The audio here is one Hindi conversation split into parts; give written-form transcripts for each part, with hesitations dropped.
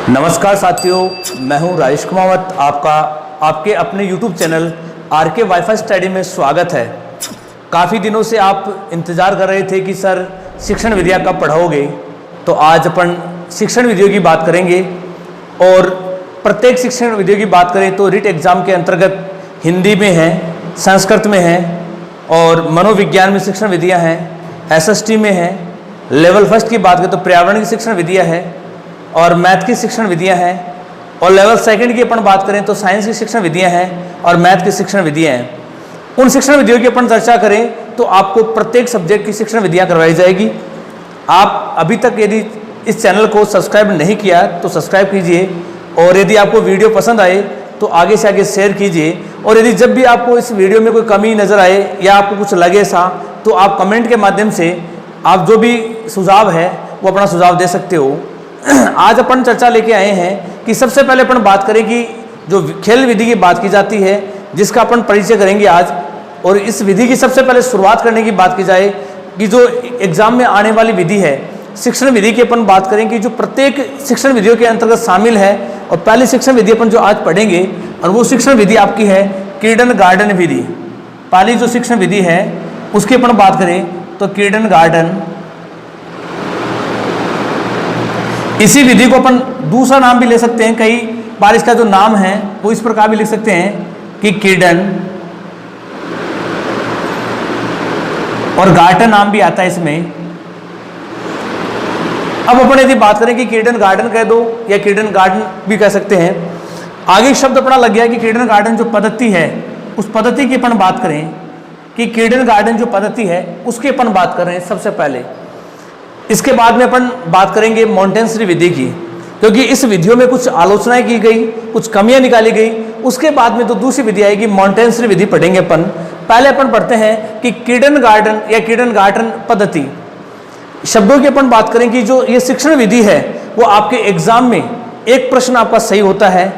नमस्कार साथियों, मैं हूं राजेश कुमावत। आपके अपने YouTube channel RK WiFi study में स्वागत है। काफ़ी दिनों से आप इंतज़ार कर रहे थे कि सर शिक्षण विधियाँ कब पढ़ाओगे, तो आज अपन शिक्षण विधियों की बात करेंगे। और प्रत्येक शिक्षण विधियों की बात करें तो रिट एग्ज़ाम के अंतर्गत हिंदी में है, संस्कृत में है और मनोविज्ञान में शिक्षण विधियाँ हैं, SST में है। लेवल फर्स्ट की बात करें तो पर्यावरण की शिक्षण विधियाँ हैं और मैथ की शिक्षण विधियाँ हैं। और लेवल सेकंड की अपन बात करें तो साइंस की शिक्षण विधियाँ हैं और मैथ की शिक्षण विधियाँ हैं। उन शिक्षण विधियों की अपन चर्चा करें तो आपको प्रत्येक सब्जेक्ट की शिक्षण विधियाँ करवाई जाएगी। आप अभी तक यदि इस चैनल को सब्सक्राइब नहीं किया तो सब्सक्राइब कीजिए, और यदि आपको वीडियो पसंद आए तो आगे से आगे शेयर कीजिए। और यदि जब भी आपको इस वीडियो में कोई कमी नज़र आए या आपको कुछ लगे सा, तो आप कमेंट के माध्यम से आप जो भी सुझाव है वो अपना सुझाव दे सकते हो। आज अपन चर्चा लेके आए हैं कि सबसे पहले अपन बात करें कि जो खेल विधि की बात की जाती है, जिसका अपन परिचय करेंगे आज। और इस विधि की सबसे पहले शुरुआत करने की बात की जाए कि जो एग्जाम में आने वाली विधि है शिक्षण विधि की, अपन बात करें कि जो प्रत्येक शिक्षण विधियों के अंतर्गत शामिल है। और पहली शिक्षण विधि अपन जो आज पढ़ेंगे और वो शिक्षण विधि आपकी है किंडरगार्टन विधि। पहली जो शिक्षण विधि है उसकी अपन बात करें तो किंडरगार्टन। इसी विधि को अपन दूसरा नाम भी ले सकते हैं, कई बार इसका जो नाम है वो इस प्रकार भी लिख सकते हैं कि किंडर और गार्टन नाम भी आता है इसमें। अब अपन यदि बात करें कि किंडरगार्टन कह दो या किंडरगार्टन भी कह सकते हैं, आगे शब्द अपना लग गया कि किंडरगार्टन जो पद्धति है उस पद्धति की अपन बात करें कि किंडरगार्टन जो पद्धति है उसकी अपन बात कर रहे हैं सबसे पहले। इसके बाद में अपन बात करेंगे मॉन्टेसरी विधि की, क्योंकि इस विधियों में कुछ आलोचनाएं की गई, कुछ कमियां निकाली गई। उसके बाद में तो दूसरी विधि आएगी, मॉन्टेसरी विधि पढ़ेंगे अपन। पहले अपन पढ़ते हैं कि किंडरगार्टन या किंडरगार्टन पद्धति शब्दों की अपन बात करें कि जो ये शिक्षण विधि है वो आपके एग्जाम में एक प्रश्न आपका सही होता है।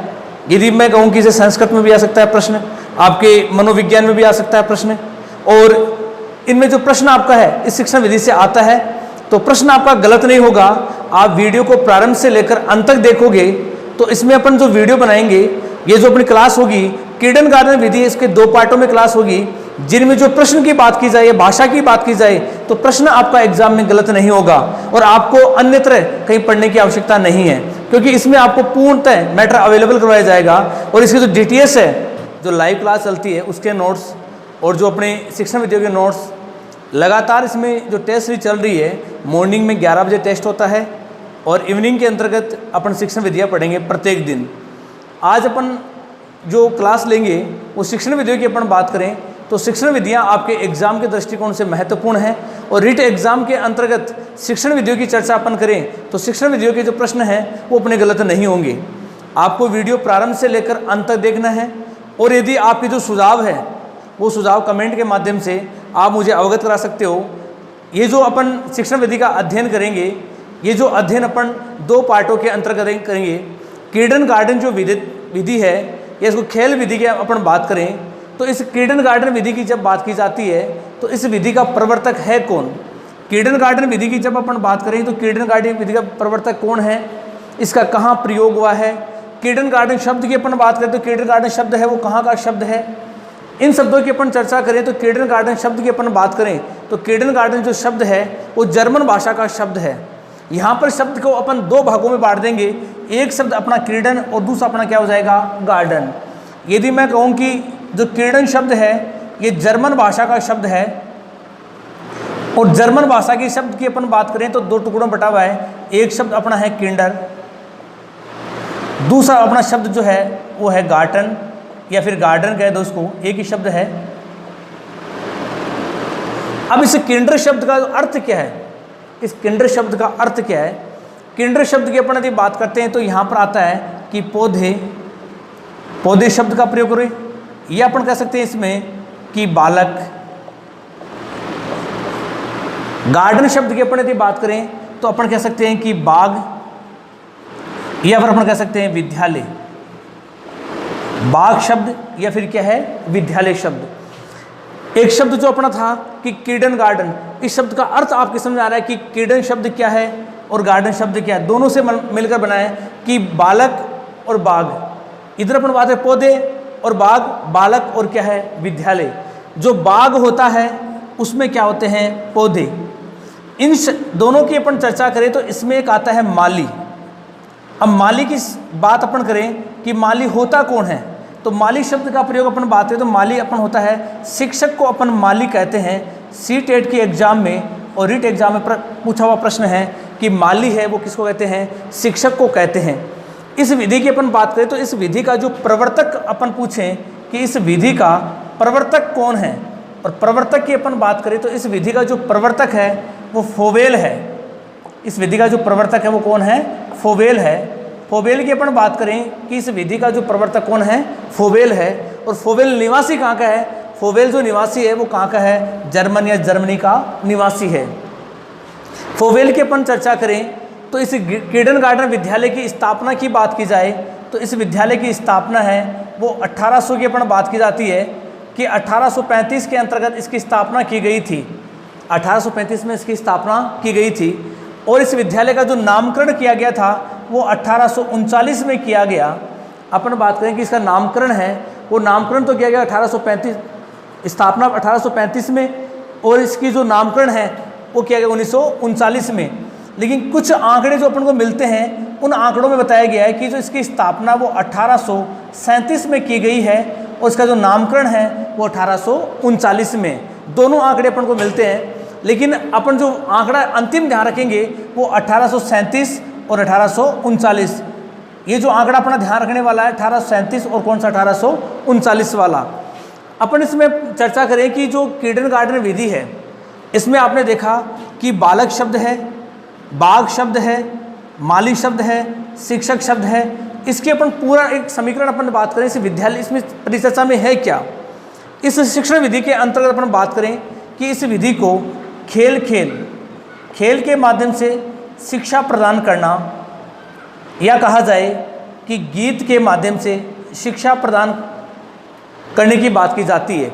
यदि मैं कहूँ कि इसे संस्कृत में भी आ सकता है प्रश्न, आपके मनोविज्ञान में भी आ सकता है प्रश्न, और इनमें जो प्रश्न आपका है इस शिक्षण विधि से आता है तो प्रश्न आपका गलत नहीं होगा। आप वीडियो को प्रारंभ से लेकर अंत तक देखोगे तो इसमें अपन जो वीडियो बनाएंगे, ये जो अपनी क्लास होगी किंडरगार्टन विधि, इसके 2 पार्टों में क्लास होगी, जिनमें जो प्रश्न की बात की जाए, भाषा की बात की जाए, तो प्रश्न आपका एग्जाम में गलत नहीं होगा और आपको अन्यत्र कहीं पढ़ने की आवश्यकता नहीं है, क्योंकि इसमें आपको पूर्णतः मैटर अवेलेबल करवाया जाएगा। और इसकी जो DTS है, जो लाइव क्लास चलती है उसके नोट्स और जो अपने शिक्षण विधियों के नोट्स, लगातार इसमें जो टेस्ट सीरीज चल रही है, मॉर्निंग में 11 बजे टेस्ट होता है और इवनिंग के अंतर्गत अपन शिक्षण विधियाँ पढ़ेंगे प्रत्येक दिन। आज अपन जो क्लास लेंगे वो शिक्षण विधियों की अपन बात करें तो शिक्षण विधियाँ आपके एग्जाम के दृष्टिकोण से महत्वपूर्ण है। और रिट एग्जाम के अंतर्गत शिक्षण विधियों की चर्चा अपन करें तो शिक्षण विधियों के जो प्रश्न हैं वो अपने गलत नहीं होंगे। आपको वीडियो प्रारंभ से लेकर अंत तक देखना है। और यदि आपके जो सुझाव है वो सुझाव कमेंट के माध्यम से आप मुझे अवगत करा सकते हो। ये जो अपन शिक्षण विधि का अध्ययन करेंगे, ये जो अध्ययन अपन 2 पार्टों के अंतर्गत करेंगे। किंडरगार्टन जो विधि है या इसको खेल विधि की अपन बात करें तो इस किंडरगार्टन विधि की जब बात की जाती है तो इस विधि का प्रवर्तक है कौन। किंडरगार्टन विधि की जब अपन बात करें तो किंडरगार्टन विधि का प्रवर्तक कौन है, इसका कहाँ प्रयोग हुआ है। किंडरगार्टन शब्द की अपन बात करें तो किंडरगार्टन शब्द है वो कहाँ का शब्द है। इन शब्दों की अपन चर्चा करें तो किंडरगार्टन शब्द की अपन बात करें तो किंडरगार्टन जो शब्द है वो जर्मन भाषा का शब्द है। यहाँ पर शब्द को अपन 2 भागों में बांट देंगे, एक शब्द अपना किंडर और दूसरा अपना क्या हो जाएगा, गार्डन। यदि मैं कहूँ कि जो किंडर शब्द है ये जर्मन भाषा का शब्द है और जर्मन भाषा के शब्द की अपन बात करें तो 2 टुकड़ों में बटा हुआ है। एक शब्द अपना है किंडर, दूसरा अपना शब्द जो है वो है गार्टन या फिर गार्डन कह दो, उसको एक ही शब्द है। अब इस किंडर शब्द का अर्थ क्या है, इस किंडर शब्द का अर्थ क्या है। किंडर शब्द की अपन यदि बात करते हैं तो यहाँ पर आता है कि पौधे शब्द का प्रयोग करें, या अपन कह सकते हैं इसमें कि बालक। गार्डन शब्द की अपन यदि बात करें तो अपन कह सकते हैं कि बाग, या फिर अपन कह सकते हैं विद्यालय। बाग शब्द या फिर क्या है, विद्यालय शब्द। एक शब्द जो अपना था कि किंडरगार्टन, इस शब्द का अर्थ आपके समझ आ रहा है कि किंडर शब्द क्या है, और गार्डन शब्द क्या है, दोनों से मिलकर बना है कि बालक और बाग। इधर अपन बात है पौधे और बाग, बालक और क्या है विद्यालय। जो बाग होता है उसमें क्या होते हैं पौधे। इन दोनों की अपन चर्चा करें तो इसमें एक आता है माली। अब माली की बात अपन करें कि माली होता कौन है, तो माली शब्द का प्रयोग अपन बात करें तो माली अपन होता है शिक्षक को अपन माली कहते हैं। सी-टेट की एग्जाम में और रीट एग्जाम में पूछा हुआ प्रश्न है कि माली है वो किसको कहते हैं, शिक्षक को कहते हैं। इस विधि की अपन बात करें तो इस विधि का जो प्रवर्तक अपन पूछें कि इस विधि का प्रवर्तक कौन है, और प्रवर्तक की अपन बात करें तो इस विधि का जो प्रवर्तक है वो फोवेल है। इस विधि का जो प्रवर्तक है वो कौन है, फोवेल है। फोवेल की अपन बात करें कि इस विधि का जो प्रवर्तक कौन है, फोवेल है। और फोवेल निवासी कहाँ का है, फोवेल जो निवासी है वो कहाँ का है, जर्मन या जर्मनी का निवासी है। फोवेल की अपन चर्चा करें तो इस किंडरगार्टन विद्यालय की स्थापना की बात की जाए तो इस विद्यालय की स्थापना है वो 1800 की अपन बात की जाती है कि 1835 के अंतर्गत इसकी स्थापना की गई थी। 1835 में इसकी स्थापना की गई थी और इस विद्यालय का जो नामकरण किया गया था वो 1839 में किया गया। अपन बात करें कि इसका नामकरण है वो नामकरण तो किया गया 1835, स्थापना 1835 में, और इसकी जो नामकरण है वो किया गया 1939 में। लेकिन कुछ आंकड़े जो अपन को मिलते हैं उन आंकड़ों में बताया गया है कि जो इसकी स्थापना वो 1837 में की गई है और इसका जो नामकरण है वो 1839 में। दोनों आंकड़े अपन को मिलते हैं, लेकिन अपन जो आंकड़ा अंतिम ध्यान रखेंगे वो 1837 और 1839। ये जो आंकड़ा अपना ध्यान रखने वाला है 1837 और कौन सा 1839 वाला। अपन इसमें चर्चा करें कि जो किंडरगार्टन विधि है इसमें आपने देखा कि बालक शब्द है, बाग शब्द है, माली शब्द है, शिक्षक शब्द है। इसके अपन पूरा एक समीकरण अपन बात करें इस विद्यालय इसमें परिचर्चा में है क्या। इस शिक्षण विधि के अंतर्गत अपन बात करें कि इस विधि को खेल के माध्यम से शिक्षा प्रदान करना, या कहा जाए कि गीत के माध्यम से शिक्षा प्रदान करने की बात की जाती है।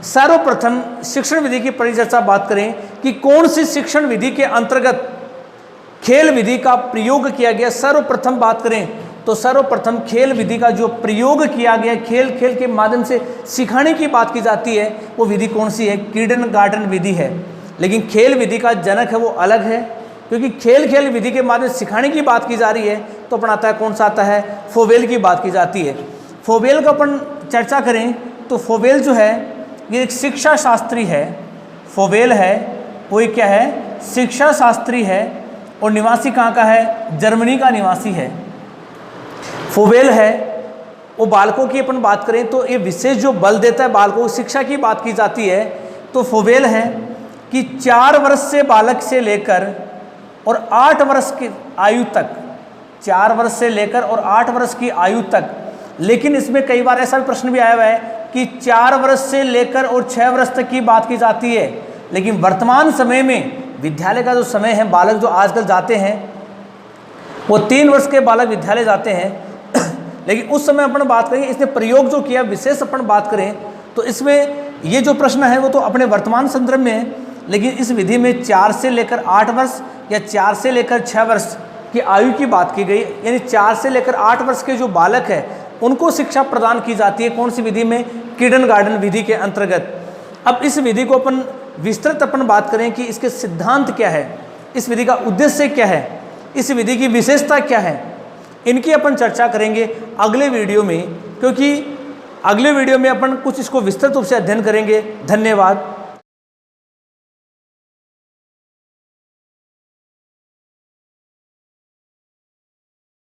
सर्वप्रथम शिक्षण विधि की परिचर्चा बात करें कि कौन सी शिक्षण विधि के अंतर्गत खेल विधि का प्रयोग किया गया। सर्वप्रथम बात करें तो सर्वप्रथम खेल विधि का जो प्रयोग किया गया, खेल के माध्यम से सिखाने की बात की जाती है, वो विधि कौन सी है, किंडरगार्टन विधि है। लेकिन खेल विधि का जनक है वो अलग है, क्योंकि खेल विधि के माध्यम से सिखाने की बात की जा रही है तो अपन आता है कौन सा आता है, फोवेल की बात की जाती है। फोवेल का अपन चर्चा करें तो फोवेल जो है ये एक शिक्षा शास्त्री है। फोवेल है वो एक क्या है, शिक्षा शास्त्री है और निवासी कहाँ का है, जर्मनी का निवासी है। फोवेल है वो बालकों की अपन बात करें तो ये विशेष जो बल देता है बालकों को शिक्षा की बात की जाती है तो फोवेल है कि 4 वर्ष से बालक से लेकर और 8 वर्ष की आयु तक, 4 वर्ष से लेकर और 8 वर्ष की आयु तक। लेकिन इसमें कई बार ऐसा भी प्रश्न भी आया हुआ है कि 4 वर्ष से लेकर और 6 वर्ष तक की बात की जाती है। लेकिन वर्तमान समय में विद्यालय का जो समय है, बालक जो आजकल जाते हैं वो 3 वर्ष के बालक विद्यालय जाते हैं। लेकिन उस समय अपन बात करें इसने प्रयोग जो किया विशेष अपन बात करें तो इसमें ये जो प्रश्न है वो तो अपने वर्तमान संदर्भ में है, लेकिन इस विधि में 4 से लेकर 8 वर्ष या 4 से लेकर 6 वर्ष की आयु की बात की गई। यानी 4 से लेकर 8 वर्ष के जो बालक है उनको शिक्षा प्रदान की जाती है। कौन सी विधि में, किंडरगार्टन विधि के अंतर्गत। अब इस विधि को अपन विस्तृत अपन बात करें कि इसके सिद्धांत क्या है, इस विधि का उद्देश्य क्या है, इस विधि की विशेषता क्या है, इनकी अपन चर्चा करेंगे अगले वीडियो में, क्योंकि अगले वीडियो में अपन कुछ इसको विस्तृत रूप से अध्ययन करेंगे। धन्यवाद।